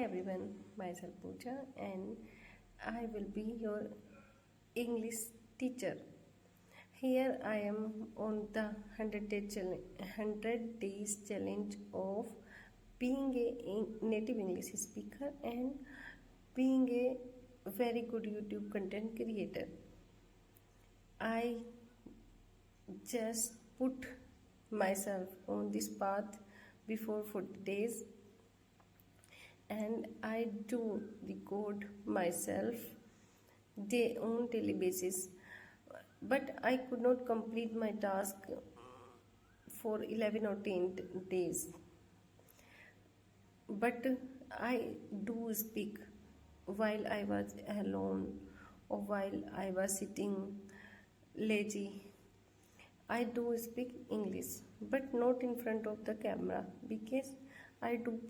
everyone, myself Pooja and I will be your English teacher. Here I am on the 100 days challenge of being a native English speaker and being a very good YouTube content creator. I just put myself on this path before 40 days and I do record myself on daily basis, but I could not complete my task for 11 or 10 days. But I do speak while I was alone or while I was sitting lazy. I do speak English, but not in front of the camera because I do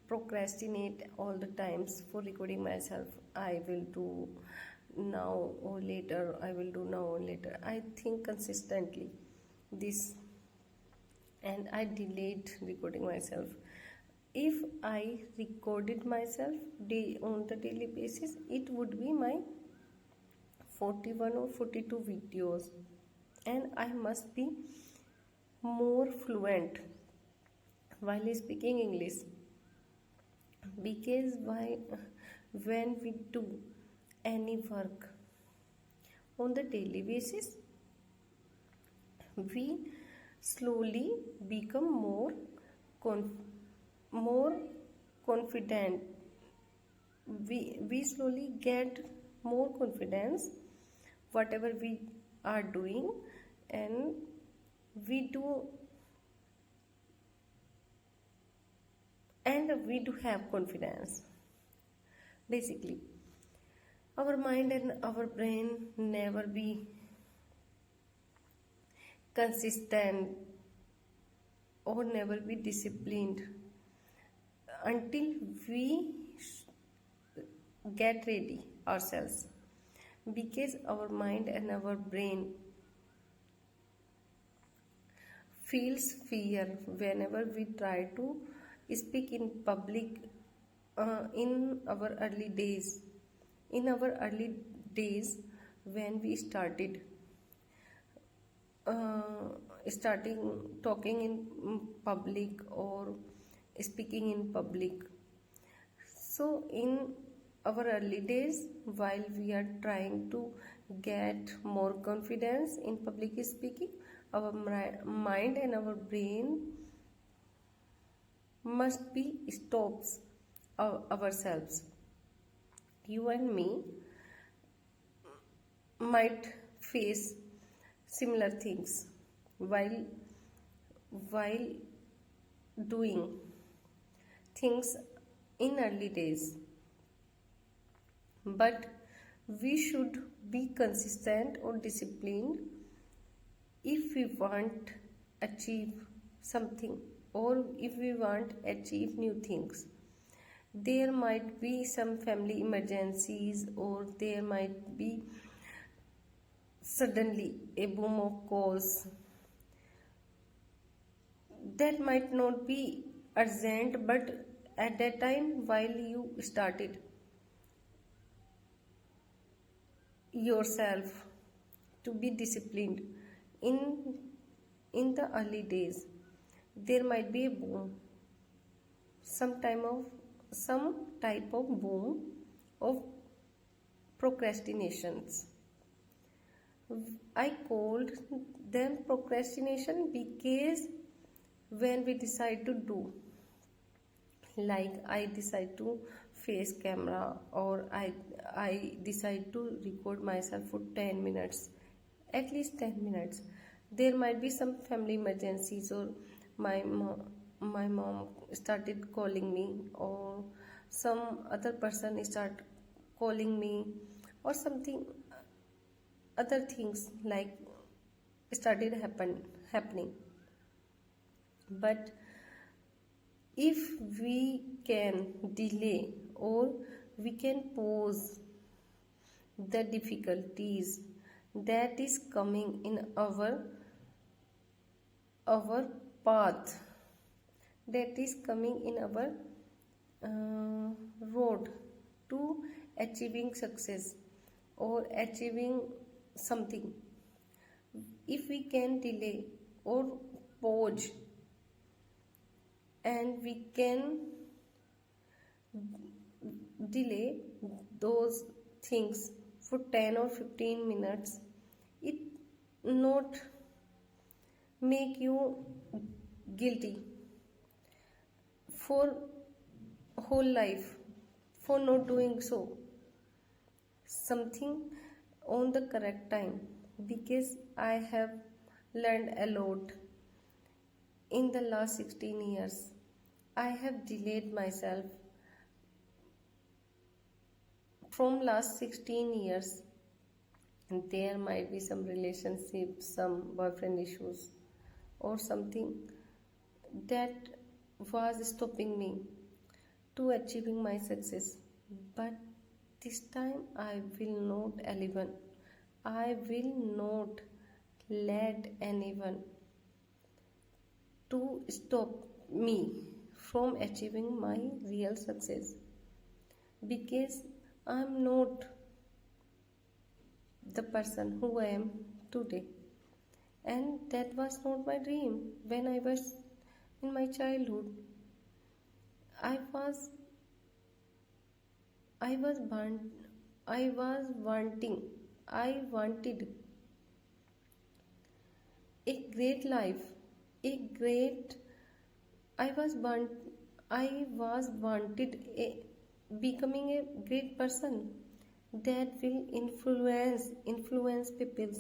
procrastinate all the times for recording myself. I will do now or later. I will do now or later. I think consistently this, and I delayed recording myself. If I recorded myself on the daily basis, it would be my 41 or 42 videos, and I must be more fluent while speaking English, because when we do any work on the daily basis, we slowly become more confident. We slowly get more confidence whatever we are doing, and we do have confidence. Basically, our mind and our brain never be consistent or never be disciplined until we get ready ourselves, because our mind and our brain feels fear whenever we try to speak in public. In our early days when we starting talking in public or speaking in public. So in our early days, while we are trying to get more confidence in public speaking, our mind and our brain must be stops ourselves. You and me might face similar things while doing things in early days, but we should be consistent or disciplined if we want achieve something or if we want achieve new things. There might be some family emergencies, or there might be suddenly a boom of calls that might not be urgent, but at that time while you started yourself to be disciplined in the early days, there might be a boom, some type of boom of procrastinations. I called them procrastination because when we decide to do, like I decide to face camera, or I decide to record myself for 10 minutes, at least 10 minutes, there might be some family emergencies, or my mom started calling me, or some other person start calling me, or something other things like started happening. But if we can delay or we can pause the difficulties that is coming in our path, that is coming in our achieving success or achieving something. If we can delay or pause, and we can delay those things for 10 or 15 minutes, it not make you guilty for whole life for not doing so something on the correct time. Because I have learned a lot in the last 16 years. I have delayed myself from last 16 years, and there might be some relationships, some boyfriend issues or something that was stopping me to achieving my success. But this time I will not anyone, I will not let anyone to stop me from achieving my real success. Because I am not the person who I am today, and that was not my dream when I was in my childhood. I was I was want, I was wanting I wanted a great life, a great I was wanted a becoming a great person that will influence people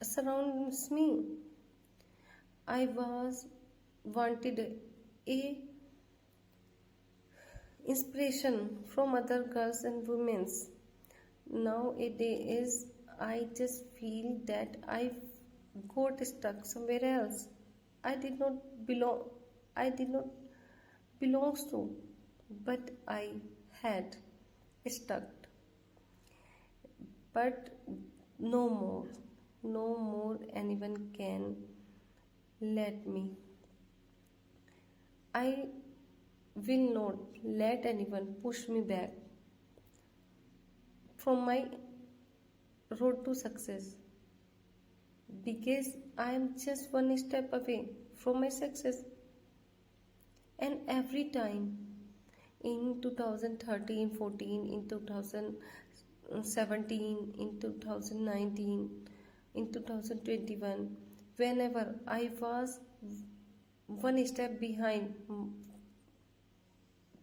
surrounds me. I was wanted a inspiration from other girls and women. Nowadays I just feel that I got stuck somewhere else. I did not belong I did not belongs to, but I had stuck. But no more anyone can let me. I will not let anyone push me back from my road to success, because I am just one step away from my success. And every time in 2013, 14, in 2017, in 2019, in 2021, whenever I was one step behind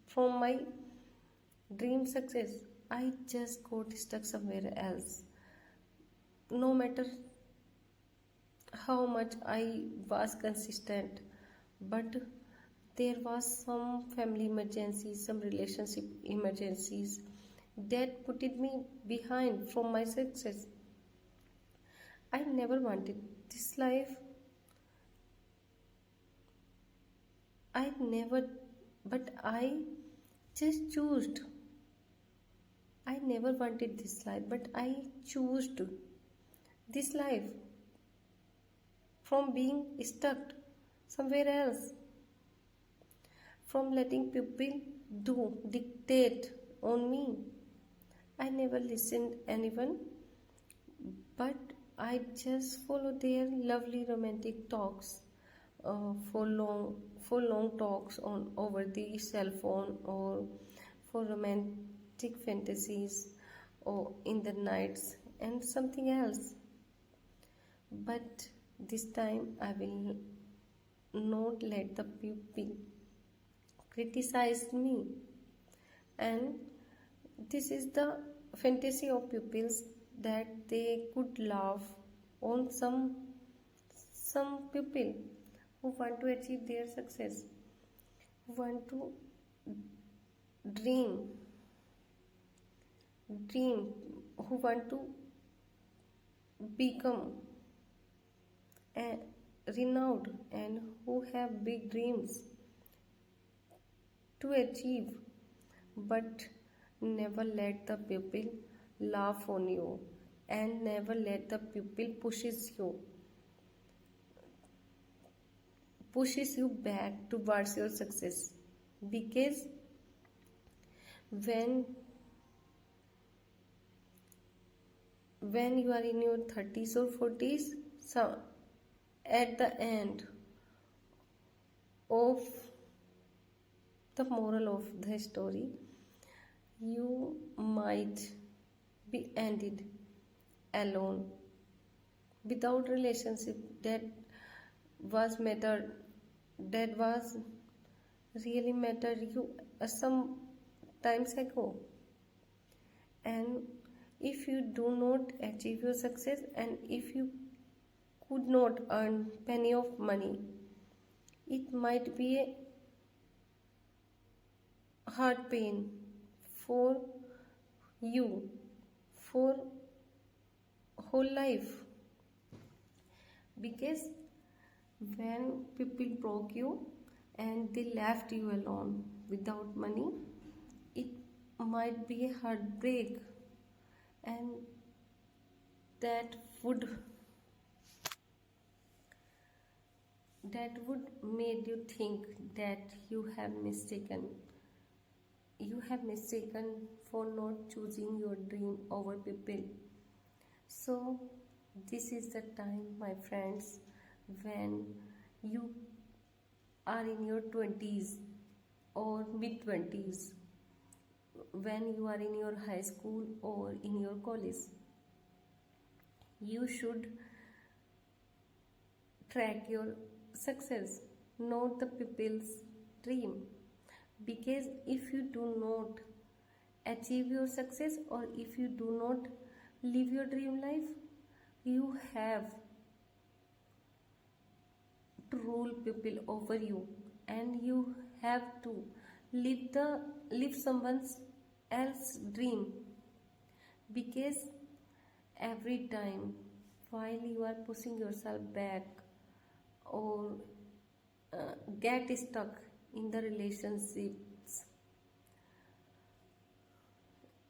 from my dream success, I just got stuck somewhere else. No matter how much I was consistent, but there was some family emergencies, some relationship emergencies that put me behind from my success. I never wanted this life. I never, but I just chose. I never wanted this life, but I chose this life from being stuck somewhere else, from letting people dictate on me. I never listened anyone, but I just follow their lovely romantic talks, for long talks on over the cell phone, or for romantic fantasies, or in the nights and something else. But this time I will not let the people criticize me. And this is the fantasy of pupils, that they could laugh on some people who want to achieve their success, who want to dream dream who want to become renowned, and who have big dreams to achieve. But never let the people laugh on you, and never let the people pushes you back towards your success. Because when when you are in your 30s or 40s, so at the end of the moral of the story, you might be ended alone without relationship was matter that was really mattered you some times ago. And if you do not achieve your success, and if you could not earn penny of money, it might be a hard pain for you for whole life, because when people broke you and they left you alone without money, it might be a heartbreak, and that would made you think that you have mistaken for not choosing your dream over people. So this is the time, my friends, when you are in your 20s or mid 20s, when you are in your high school or in your college, you should track your success, not the people's dream. Because if you do not achieve your success, or if you do not live your dream life, you have to rule people over you, and you have to live someone else's dream. Because every time while you are pushing yourself back, or get stuck in the relationships,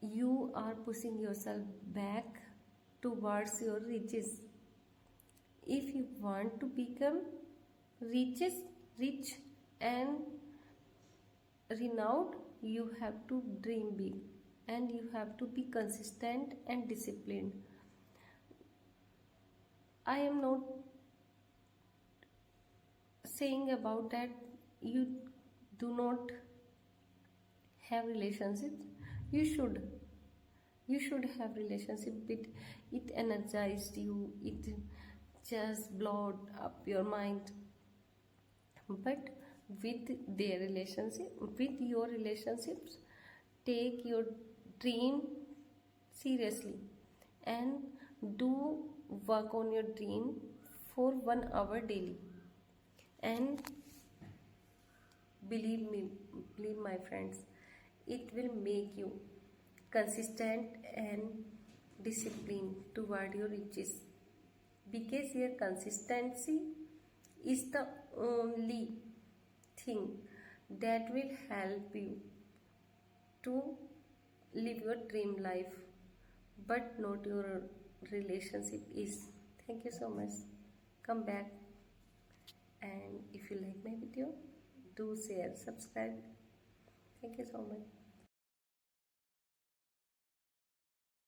you are pushing yourself back towards your riches. If you want to become rich and renowned, you have to dream big, and you have to be consistent and disciplined. I am not saying about that you do not have relationships. You should have relationship, but it energized you, it just blowed up your mind. But with their relationship, with your relationships, take your dream seriously, and do work on your dream for 1 hour daily. And believe my friends, it will make you consistent and disciplined toward your riches. Because your consistency is the only thing that will help you to live your dream life, but not your relationship is. Thank you so much. Come back, and if you like my video, do share, subscribe. Thank you so much.